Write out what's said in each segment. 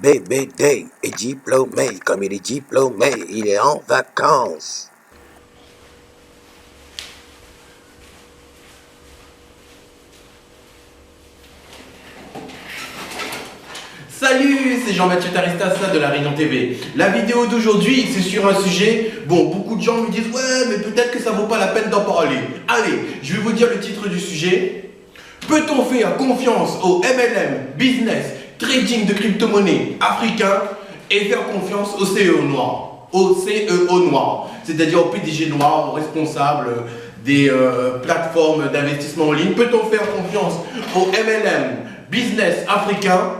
BBD est diplômé, comme il est diplômé, il est en vacances. Salut, c'est Jean-Mathieu Taristassa de La Réunion TV. La vidéo d'aujourd'hui, c'est sur un sujet, beaucoup de gens me disent « Ouais, mais peut-être que ça vaut pas la peine d'en parler. » Allez, je vais vous dire le titre du sujet. Peut-on faire confiance au MLM, business, trading de crypto-monnaies africain et faire confiance au CEO noir, c'est-à-dire au PDG noir, au responsable des plateformes d'investissement en ligne. Peut-on faire confiance au MLM, business africain,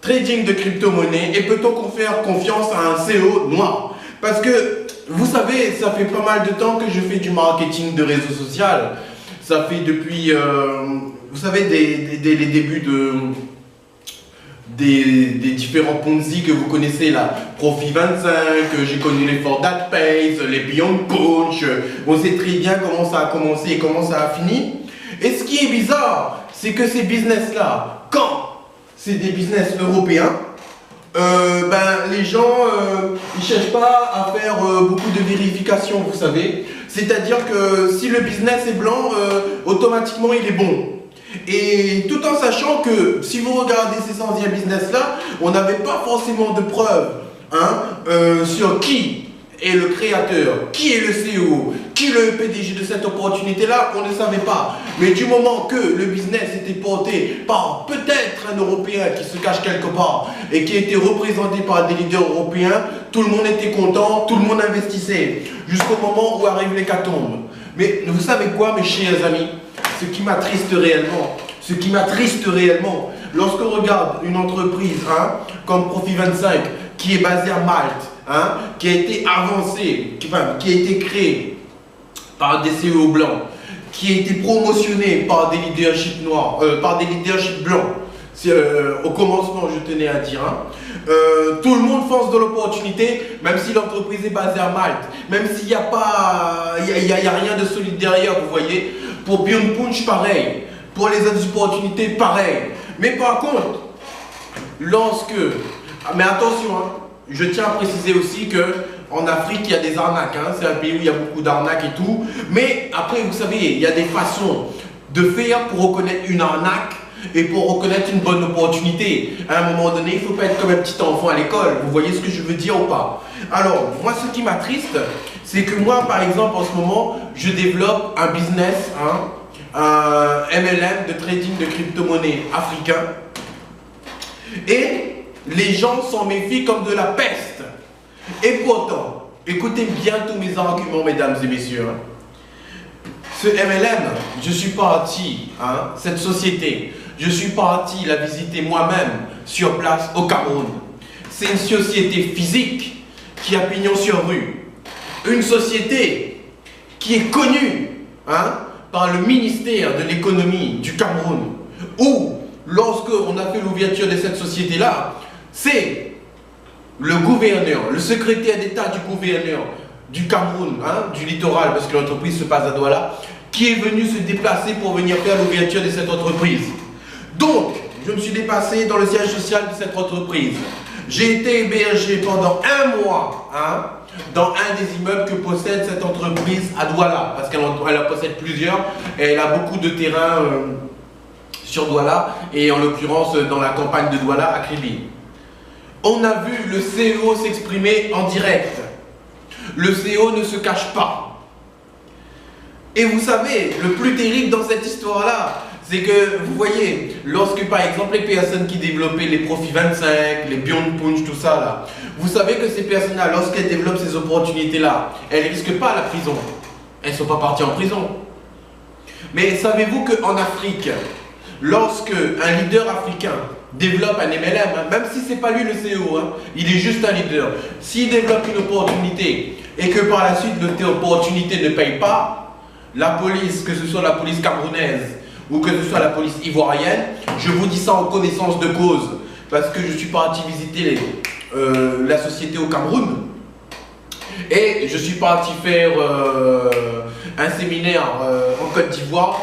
trading de crypto-monnaies, et peut-on faire confiance à un CEO noir? Parce que, vous savez, ça fait pas mal de temps que je fais du marketing de réseau social. Ça fait depuis, vous savez, les débuts des différents Ponzi que vous connaissez là. Profit 25, j'ai connu les For That Pays, les Beyond Punch. On sait très bien comment ça a commencé et comment ça a fini. Et ce qui est bizarre, c'est que ces business-là, quand c'est des business européens, les gens ils cherchent pas à faire beaucoup de vérifications, vous savez. C'est-à-dire que si le business est blanc, automatiquement il est bon. Et tout en sachant que si vous regardez ces anciens business-là, on n'avait pas forcément de preuves sur qui est le créateur, qui est le CEO, qui est le PDG de cette opportunité-là, on ne savait pas. Mais du moment que le business était porté par peut-être un Européen qui se cache quelque part et qui était représenté par des leaders européens, tout le monde était content, tout le monde investissait, jusqu'au moment où arrive l'hécatombe. Mais vous savez quoi, mes chers amis? Ce qui m'attriste réellement, lorsqu'on regarde une entreprise comme Profit 25, qui est basée à Malte, qui a été avancée, qui a été créée par des CEO blancs, qui a été promotionnée par des leaderships noirs, par des leaderships blancs, au commencement je tenais à dire, tout le monde fonce dans l'opportunité, même si l'entreprise est basée à Malte, même s'il n'y a pas, il y a rien de solide derrière, vous voyez. Pour Beyond Punch, pareil. Pour les autres opportunités, pareil. Mais par contre, mais attention, je tiens à préciser aussi qu'en Afrique, il y a des arnaques. C'est un pays où il y a beaucoup d'arnaques et tout. Mais après, vous savez, il y a des façons de faire pour reconnaître une arnaque et pour reconnaître une bonne opportunité. À un moment donné, il ne faut pas être comme un petit enfant à l'école. Vous voyez ce que je veux dire ou pas? Alors, moi, ce qui m'attriste, c'est que moi, par exemple, en ce moment, je développe un business, un MLM de trading de crypto-monnaies africain. Et les gens s'en méfient comme de la peste. Et pourtant, écoutez bien tous mes arguments, mesdames et messieurs. Ce MLM, je suis parti, cette société, je suis parti la visiter moi-même sur place au Cameroun. C'est une société physique qui a pignon sur rue. Une société qui est connue par le ministère de l'économie du Cameroun, où lorsque on a fait l'ouverture de cette société-là, c'est le gouverneur, le secrétaire d'État du gouverneur du Cameroun, du littoral, parce que l'entreprise se passe à Douala, qui est venu se déplacer pour venir faire l'ouverture de cette entreprise. Donc, je me suis déplacé dans le siège social de cette entreprise. J'ai été hébergé pendant un mois dans un des immeubles que possède cette entreprise à Douala, parce qu'elle en possède plusieurs, et elle a beaucoup de terrain sur Douala, et en l'occurrence dans la campagne de Douala à Kribi. On a vu le CEO s'exprimer en direct. Le CEO ne se cache pas. Et vous savez, le plus terrible dans cette histoire-là, c'est que, vous voyez, lorsque par exemple les personnes qui développaient les Profit 25, les Beyond Punch, tout ça là, vous savez que ces personnes-là, lorsqu'elles développent ces opportunités-là, elles ne risquent pas la prison. Elles ne sont pas parties en prison. Mais savez-vous qu'en Afrique, lorsque un leader africain développe un MLM, même si ce n'est pas lui le CEO, il est juste un leader, s'il développe une opportunité et que par la suite l'opportunité ne paye pas, la police, que ce soit la police camerounaise ou que ce soit la police ivoirienne, je vous dis ça en connaissance de cause, parce que je suis parti visiter la société au Cameroun, et je suis parti faire un séminaire en Côte d'Ivoire,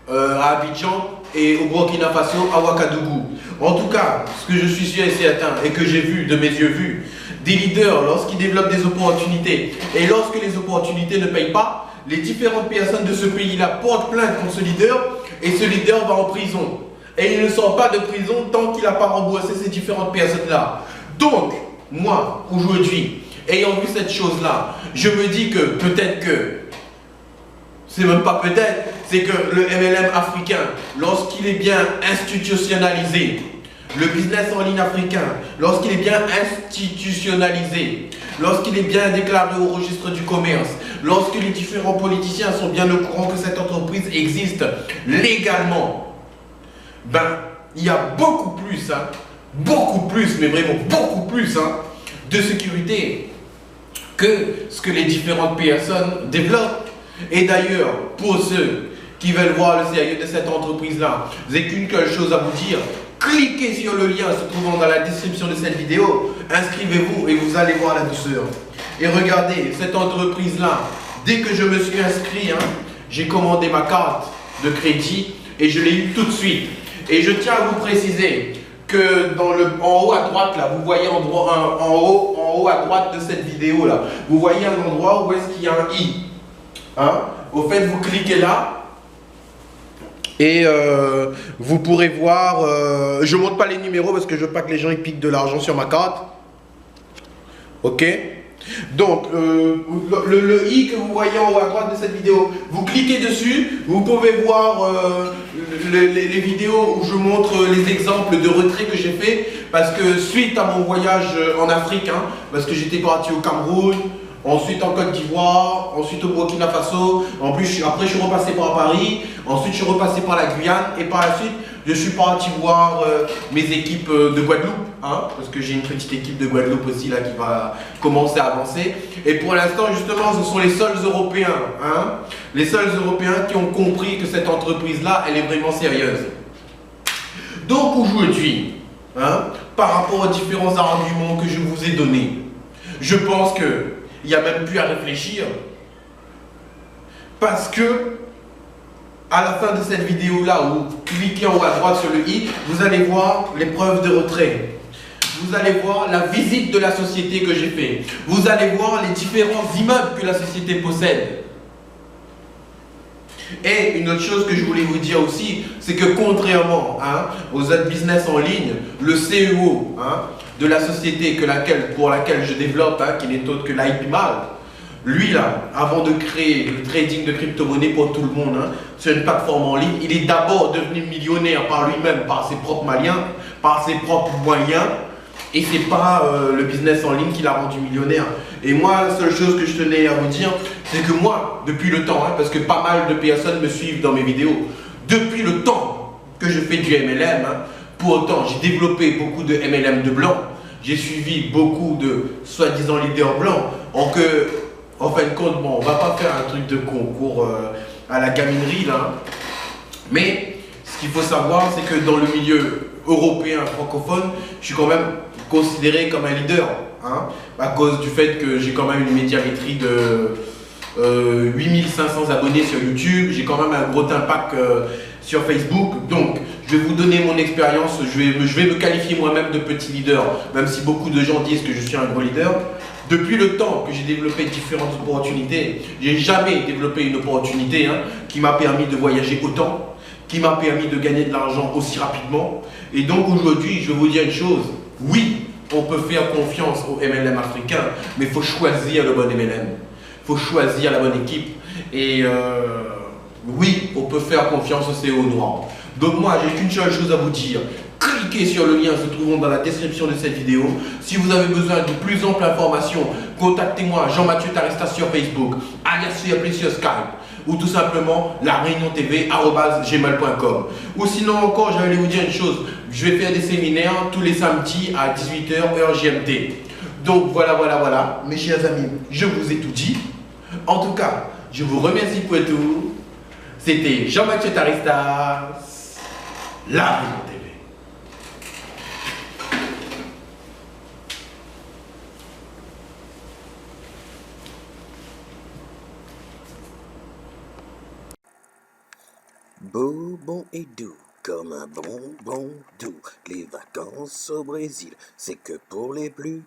à Abidjan, et au Burkina Faso, à Ouagadougou. En tout cas, ce que je suis sûr et certain et que j'ai vu de mes yeux vus, des leaders, lorsqu'ils développent des opportunités et lorsque les opportunités ne payent pas, les différentes personnes de ce pays-là portent plainte contre ce leader et ce leader va en prison. Et il ne sort pas de prison tant qu'il n'a pas remboursé ces différentes personnes-là. Donc, moi, aujourd'hui, ayant vu cette chose-là, je me dis que peut-être que, c'est même pas peut-être, c'est que le MLM africain, lorsqu'il est bien institutionnalisé, le business en ligne africain, lorsqu'il est bien institutionnalisé, lorsqu'il est bien déclaré au registre du commerce, lorsque les différents politiciens sont bien au courant que cette entreprise existe légalement, ben, il y a beaucoup plus, mais vraiment beaucoup plus de sécurité que ce que les différentes personnes développent. Et d'ailleurs, pour ceux qui veulent voir le sérieux de cette entreprise-là, j'ai qu'une seule chose à vous dire. Cliquez sur le lien se trouvant dans la description de cette vidéo, inscrivez-vous et vous allez voir la douceur. Et regardez, cette entreprise-là, dès que je me suis inscrit, j'ai commandé ma carte de crédit et je l'ai eu tout de suite. Et je tiens à vous préciser que en haut à droite, là, vous voyez en haut à droite de cette vidéo, là, vous voyez un endroit où est-ce qu'il y a un i. Au fait, vous cliquez là et vous pourrez voir, je ne montre pas les numéros parce que je veux pas que les gens ils piquent de l'argent sur ma carte. Ok. Donc, le i que vous voyez en haut à droite de cette vidéo, vous cliquez dessus, vous pouvez voir les vidéos où je montre les exemples de retrait que j'ai fait parce que suite à mon voyage en Afrique, parce que j'étais parti au Cameroun, ensuite en Côte d'Ivoire, ensuite au Burkina Faso, après je suis repassé par Paris, ensuite je suis repassé par la Guyane et par la suite je suis parti voir mes équipes de Guadeloupe, parce que j'ai une petite équipe de Guadeloupe aussi là qui va commencer à avancer. Et pour l'instant justement ce sont les seuls Européens, les seuls Européens qui ont compris que cette entreprise-là elle est vraiment sérieuse. Donc aujourd'hui, par rapport aux différents arguments que je vous ai donnés, je pense que il n'y a même plus à réfléchir parce que à la fin de cette vidéo là où vous cliquez en haut à droite sur le i, vous allez voir les preuves de retrait, vous allez voir la visite de la société que j'ai fait, vous allez voir les différents immeubles que la société possède. Et une autre chose que je voulais vous dire aussi, c'est que contrairement aux autres business en ligne, le CEO de la société pour laquelle je développe, qui n'est autre que l'IPMAL, lui là, avant de créer le trading de crypto-monnaie pour tout le monde sur une plateforme en ligne, il est d'abord devenu millionnaire par lui-même, par ses propres moyens, et c'est pas le business en ligne qui l'a rendu millionnaire. Et moi, la seule chose que je tenais à vous dire, c'est que moi, depuis le temps, parce que pas mal de personnes me suivent dans mes vidéos, depuis le temps que je fais du MLM, pour autant, j'ai développé beaucoup de MLM de blancs, j'ai suivi beaucoup de soi-disant leaders blancs, en fin de compte, bon, on va pas faire un truc de concours à la gaminerie là, mais ce qu'il faut savoir, c'est que dans le milieu européen francophone, je suis quand même considéré comme un leader, à cause du fait que j'ai quand même une médiamétrie de 8500 abonnés sur YouTube, j'ai quand même un gros impact sur Facebook. Donc je vais vous donner mon expérience, je vais me qualifier moi-même de petit leader, même si beaucoup de gens disent que je suis un gros leader. Depuis le temps que j'ai développé différentes opportunités, j'ai jamais développé une opportunité qui m'a permis de voyager autant, qui m'a permis de gagner de l'argent aussi rapidement. Et donc aujourd'hui, je vais vous dire une chose, oui, on peut faire confiance au MLM africain, mais il faut choisir le bon MLM. Il faut choisir la bonne équipe. Et oui, on peut faire confiance au CEO noir. Donc moi, j'ai qu'une seule chose à vous dire. Cliquez sur le lien se trouvant dans la description de cette vidéo. Si vous avez besoin de plus amples informations, contactez-moi Jean-Mathieu Tarista sur Facebook, alias sur Skype, ou tout simplement lareunion.tv@gmail.com. Ou sinon encore, j'allais vous dire une chose, je vais faire des séminaires tous les samedis à 18h heure GMT. Donc voilà, mes chers amis, je vous ai tout dit. En tout cas, je vous remercie pour tout. C'était Jean-Mathieu Tarista, La Réunion TV. Beau, bon et doux. comme un bonbon doux. Les vacances au Brésil, c'est que pour les plus